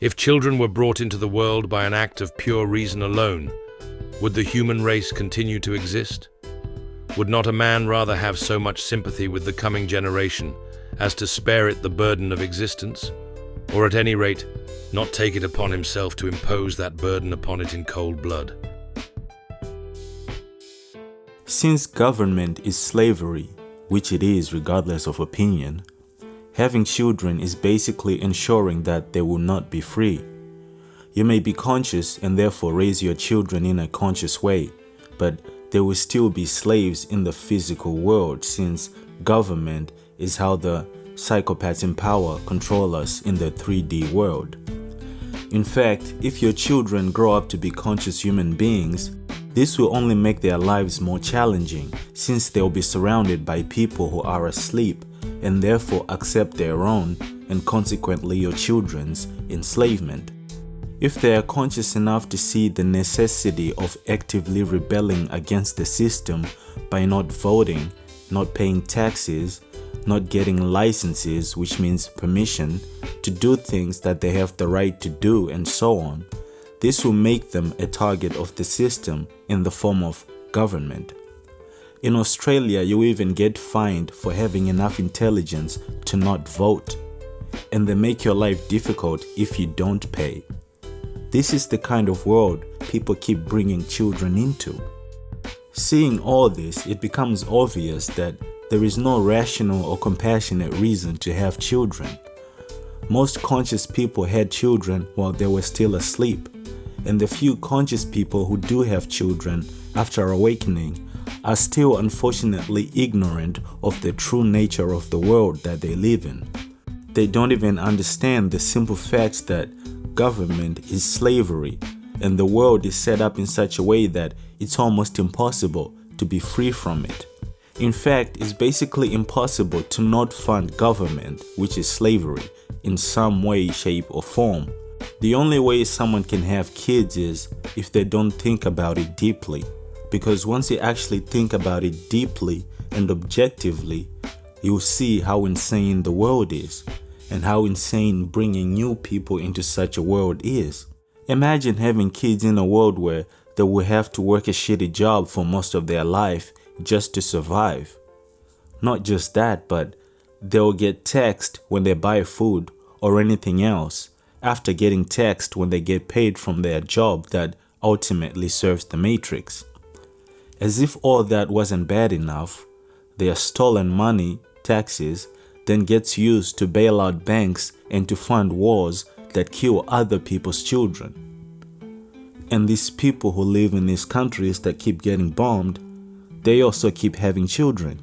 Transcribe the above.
If children were brought into the world by an act of pure reason alone, would the human race continue to exist? Would not a man rather have so much sympathy with the coming generation as to spare it the burden of existence, or at any rate, not take it upon himself to impose that burden upon it in cold blood? Since government is slavery, which it is regardless of opinion, having children is basically ensuring that they will not be free. You may be conscious and therefore raise your children in a conscious way, but they will still be slaves in the physical world, since government is how the psychopaths in power control us in the 3D world. In fact, if your children grow up to be conscious human beings, this will only make their lives more challenging, since they'll be surrounded by people who are asleep and therefore accept their own and consequently your children's enslavement. If they are conscious enough to see the necessity of actively rebelling against the system by not voting, not paying taxes, not getting licenses, which means permission, to do things that they have the right to do, and so on, this will make them a target of the system in the form of government. In Australia, you even get fined for having enough intelligence to not vote, and they make your life difficult if you don't pay. This is the kind of world people keep bringing children into. Seeing all this, it becomes obvious that there is no rational or compassionate reason to have children. Most conscious people had children while they were still asleep, and the few conscious people who do have children after awakening are still unfortunately ignorant of the true nature of the world that they live in. They don't even understand the simple facts that government is slavery, and the world is set up in such a way that it's almost impossible to be free from it. In fact, it's basically impossible to not fund government, which is slavery, in some way, shape, or form. The only way someone can have kids is if they don't think about it deeply. Because once you actually think about it deeply and objectively, you'll see how insane the world is, and how insane bringing new people into such a world is. Imagine having kids in a world where they will have to work a shitty job for most of their life just to survive. Not just that, but they'll get taxed when they buy food or anything else, after getting taxed when they get paid from their job that ultimately serves the matrix. As if all that wasn't bad enough, their stolen money, taxes, then gets used to bail out banks and to fund wars that kill other people's children. And these people who live in these countries that keep getting bombed, they also keep having children.